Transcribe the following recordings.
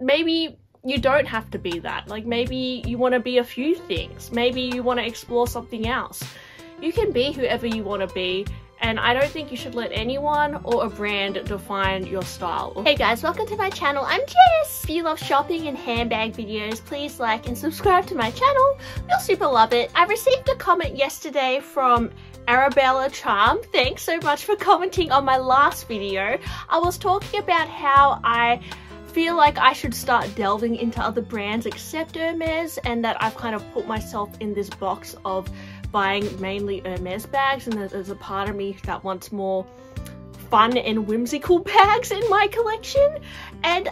maybe you don't have to be that. Like, maybe you want to be a few things. Maybe you want to explore something else. You can be whoever you want to be, and I don't think you should let anyone or a brand define your style. Hey guys, welcome to my channel. I'm Jess. If you love shopping and handbag videos, please like and subscribe to my channel. You'll super love it. I received a comment yesterday from Arabella Charm. Thanks so much for commenting on my last video. I was talking about how I feel like I should start delving into other brands except Hermes, and that I've kind of put myself in this box of buying mainly Hermes bags, and there's a part of me that wants more fun and whimsical bags in my collection. And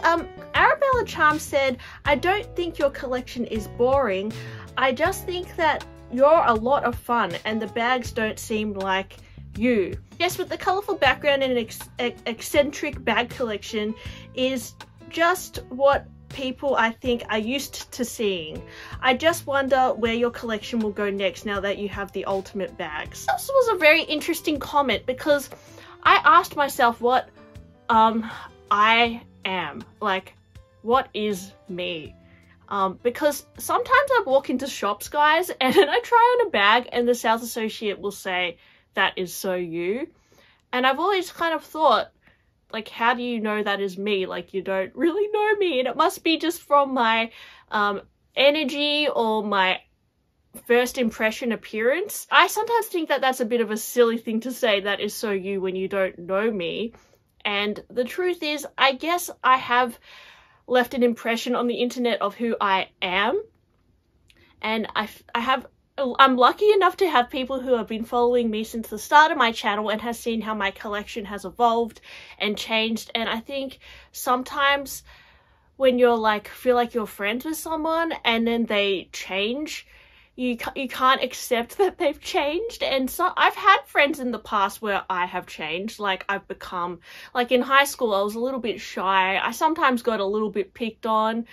Arabella Charm said, I don't think your collection is boring, I just think that you're a lot of fun and the bags don't seem like you. Yes, with the colourful background and an eccentric bag collection is just what people I think are used to seeing. I just wonder where your collection will go next now that you have the ultimate bags. This was a very interesting comment because I asked myself what I am. Like, what is me? Because sometimes I walk into shops, guys, and I try on a bag and the sales associate will say, that is so you. And I've always kind of thought, like, how do you know that is me? Like, you don't really know me, and it must be just from my energy or my first impression appearance. I sometimes think that that's a bit of a silly thing to say, that is so you, when you don't know me. And the truth is, I guess I have left an impression on the internet of who I am, and I'm lucky enough to have people who have been following me since the start of my channel and has seen how my collection has evolved and changed. And I think sometimes when you're like, feel like you're friends with someone and then they change, you can't accept that they've changed. And so I've had friends in the past where I have changed. Like, I've become, like in high school I was a little bit shy, I sometimes got a little bit picked on,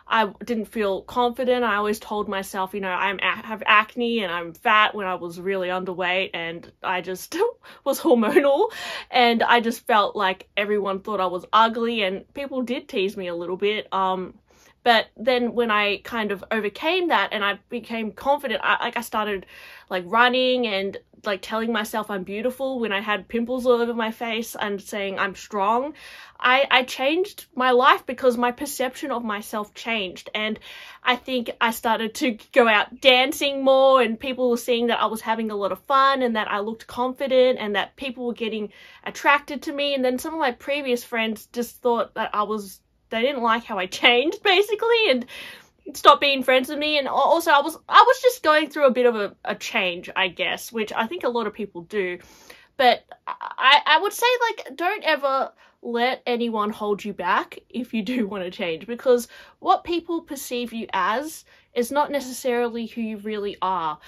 I didn't feel confident. I always told myself, you know, I have acne and I'm fat, when I was really underweight, and I just was hormonal, and I just felt like everyone thought I was ugly, and people did tease me a little bit. But then when I kind of overcame that and I became confident, I started like running and like telling myself I'm beautiful when I had pimples all over my face and saying I'm strong. I changed my life because my perception of myself changed, and I think I started to go out dancing more, and people were seeing that I was having a lot of fun and that I looked confident and that people were getting attracted to me. And then some of my previous friends just thought that they didn't like how I changed, basically, and stopped being friends with me. And also I was just going through a bit of a change, I guess, which I think a lot of people do. But I would say, like, don't ever let anyone hold you back if you do want to change, because what people perceive you as is not necessarily who you really are.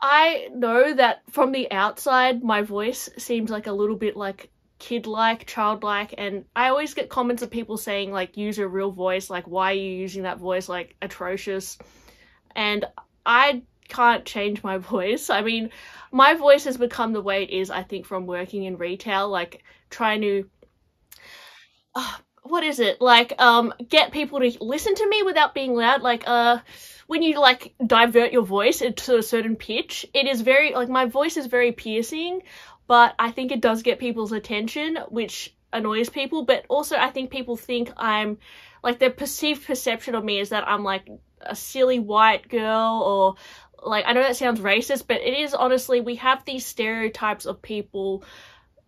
I know that from the outside my voice seems like a little bit like kid-like, childlike, and I always get comments of people saying, like, use your real voice, like, why are you using that voice, like, atrocious? And I can't change my voice. I mean, my voice has become the way it is, I think, from working in retail, like, trying to what is it, like, get people to listen to me without being loud. Like, when you, like, divert your voice into a certain pitch, it is very, like, my voice is very piercing, but I think it does get people's attention, which annoys people. But also I think people think I'm, like, their perceived perception of me is that I'm, like, a silly white girl, or, like, I know that sounds racist, but it is, honestly, we have these stereotypes of people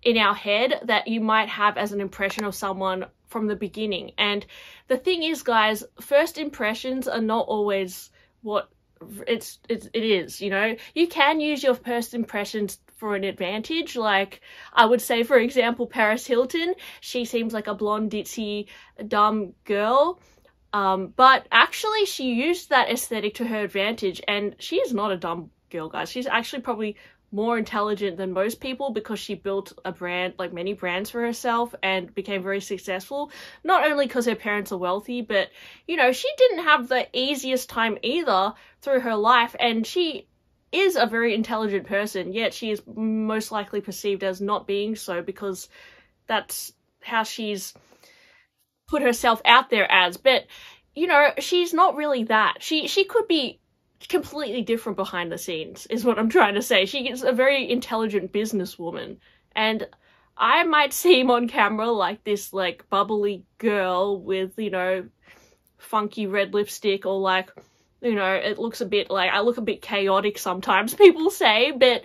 in our head that you might have as an impression of someone from the beginning. And the thing is, guys, first impressions are not always what it is, you know. You can use your first impressions for an advantage. Like, I would say, for example, Paris Hilton, she seems like a blonde, ditzy, dumb girl, but actually she used that aesthetic to her advantage, and she is not a dumb girl, guys. She's actually probably more intelligent than most people, because she built a brand, like many brands for herself, and became very successful, not only because her parents are wealthy, but, you know, she didn't have the easiest time either through her life, and she is a very intelligent person, yet she is most likely perceived as not being so, because that's how she's put herself out there as, but you know, she's not really that. She could be completely different behind the scenes, is what I'm trying to say. She is a very intelligent businesswoman, and I might seem on camera like this like bubbly girl with, you know, funky red lipstick, or like, you know, it looks a bit like I look a bit chaotic sometimes, people say, but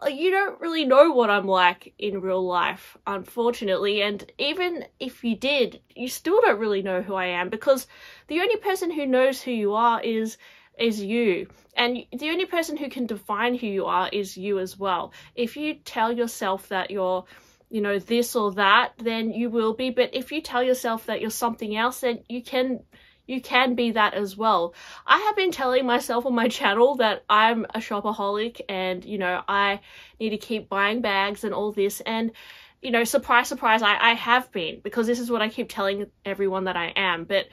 you don't really know what I'm like in real life, unfortunately. And even if you did, you still don't really know who I am, because the only person who knows who you are is you. And the only person who can define who you are is you as well. If you tell yourself that you're, you know, this or that, then you will be. But if you tell yourself that you're something else, then you can be that as well. I have been telling myself on my channel that I'm a shopaholic, and, you know, I need to keep buying bags and all this. And, you know, surprise, surprise, I have been, because this is what I keep telling everyone that I am. But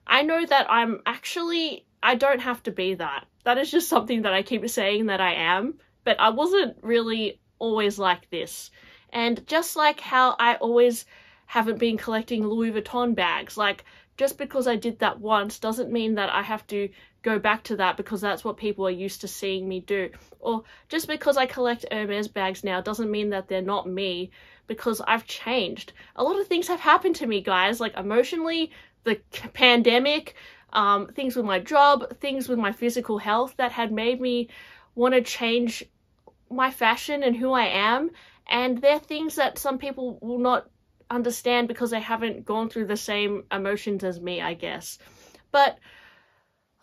I know that I don't have to be that. That is just something that I keep saying that I am. But I wasn't really always like this. And just like how I always haven't been collecting Louis Vuitton bags, like, just because I did that once doesn't mean that I have to go back to that because that's what people are used to seeing me do. Or just because I collect Hermes bags now doesn't mean that they're not me, because I've changed. A lot of things have happened to me, guys, like emotionally, the pandemic, things with my job, things with my physical health that had made me want to change my fashion and who I am. And they're things that some people will not understand because they haven't gone through the same emotions as me, I guess. But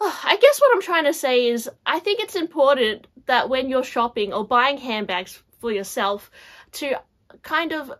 I guess what I'm trying to say is I think it's important that when you're shopping or buying handbags for yourself, to kind of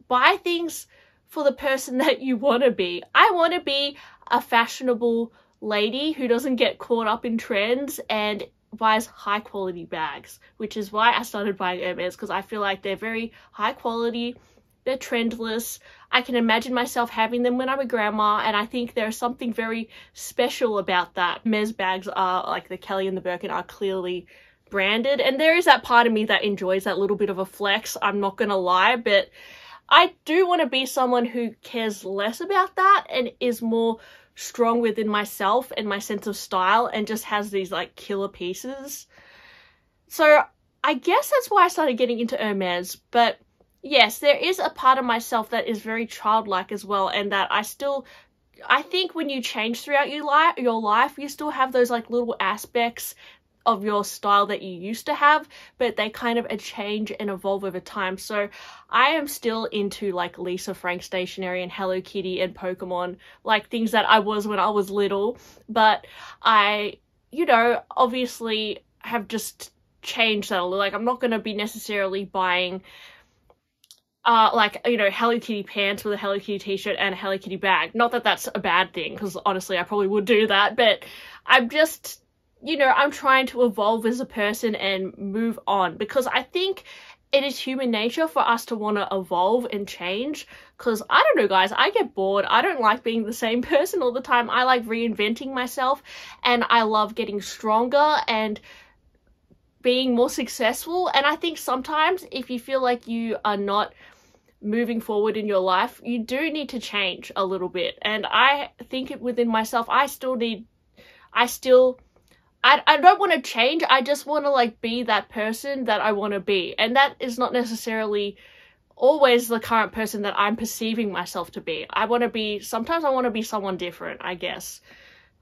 buy things for the person that you want to be. I want to be a fashionable lady who doesn't get caught up in trends and buys high quality bags, which is why I started buying Hermes, because I feel like they're very high quality, they're trendless. I can imagine myself having them when I'm a grandma, and I think there's something very special about that. Hermes bags are, like the Kelly and the Birkin, are clearly branded, and there is that part of me that enjoys that little bit of a flex, I'm not gonna lie, but I do want to be someone who cares less about that and is more strong within myself and my sense of style, and just has these like killer pieces. So I guess that's why I started getting into Hermes. But yes, there is a part of myself that is very childlike as well, and that I think when you change throughout your life, you still have those like little aspects of your style that you used to have, but they kind of change and evolve over time. So I am still into like Lisa Frank stationery and Hello Kitty and Pokemon, like things that I was when I was little, but I, you know, obviously have just changed that a little. Like I'm not going to be necessarily buying like, you know, Hello Kitty pants with a Hello Kitty t-shirt and a Hello Kitty bag. Not that that's a bad thing, because honestly I probably would do that, but I'm just, you know, I'm trying to evolve as a person and move on, because I think it is human nature for us to want to evolve and change, because I don't know, guys, I get bored. I don't like being the same person all the time. I like reinventing myself, and I love getting stronger and being more successful. And I think sometimes if you feel like you are not moving forward in your life, you do need to change a little bit. And I think within myself, I don't want to change. I just want to like be that person that I want to be. And that is not necessarily always the current person that I'm perceiving myself to be. Sometimes I want to be someone different, I guess.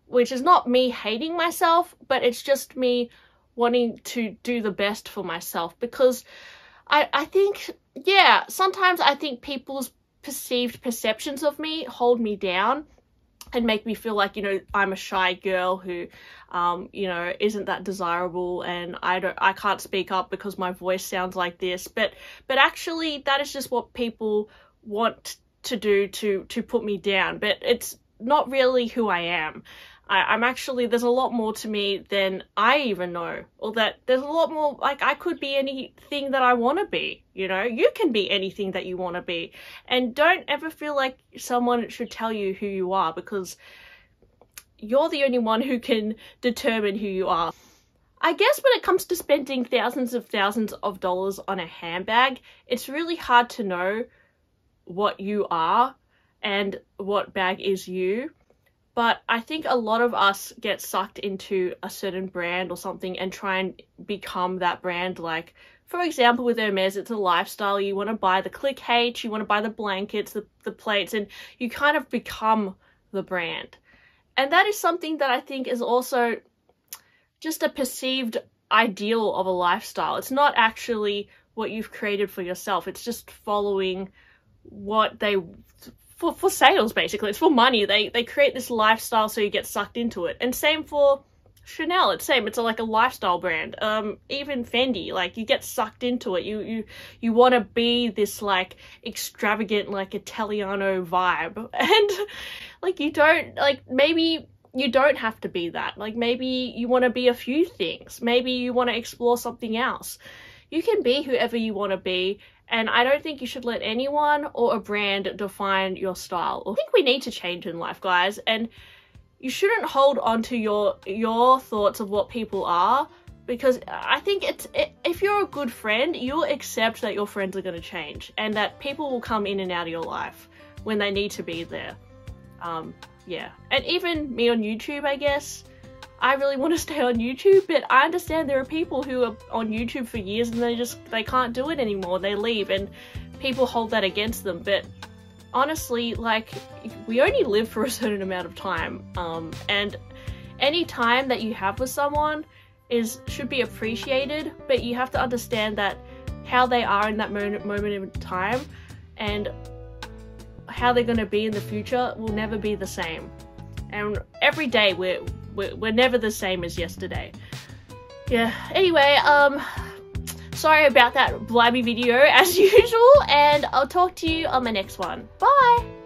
Which is not me hating myself, but it's just me wanting to do the best for myself. Because I think, yeah, sometimes I think people's perceived perceptions of me hold me down and make me feel like, you know, I'm a shy girl who, you know, isn't that desirable, and I can't speak up because my voice sounds like this. But actually, that is just what people want to do to put me down. But it's not really who I am. I'm actually, there's a lot more to me than I even know, or that there's a lot more, like, I could be anything that I want to be, you know? You can be anything that you want to be, and don't ever feel like someone should tell you who you are, because you're the only one who can determine who you are. I guess when it comes to spending thousands of dollars on a handbag, it's really hard to know what you are and what bag is you. But I think a lot of us get sucked into a certain brand or something and try and become that brand. Like, for example, with Hermes, it's a lifestyle. You want to buy the Click H, you want to buy the blankets, the plates, and you kind of become the brand. And that is something that I think is also just a perceived ideal of a lifestyle. It's not actually what you've created for yourself. It's just following what they... For sales, basically. It's for money. They create this lifestyle so you get sucked into it. And same for Chanel. It's same. It's like a lifestyle brand. Even Fendi, like, you get sucked into it. You want to be this like extravagant, like Italiano vibe. And like, you don't, like, maybe you don't have to be that. Like, maybe you want to be a few things. Maybe you want to explore something else. You can be whoever you want to be, and I don't think you should let anyone or a brand define your style. I think we need to change in life, guys, and you shouldn't hold on to your thoughts of what people are, because I think if you're a good friend, you'll accept that your friends are going to change and that people will come in and out of your life when they need to be there. Yeah, and even me on YouTube, I guess. I really want to stay on YouTube, but I understand there are people who are on YouTube for years and they can't do it anymore. They leave and people hold that against them. But honestly, like, we only live for a certain amount of time. And any time that you have with someone should be appreciated, but you have to understand that how they are in that moment in time and how they're going to be in the future will never be the same. And every day we're never the same as yesterday. Yeah, anyway, sorry about that blabby video as usual, and I'll talk to you on my next one. Bye!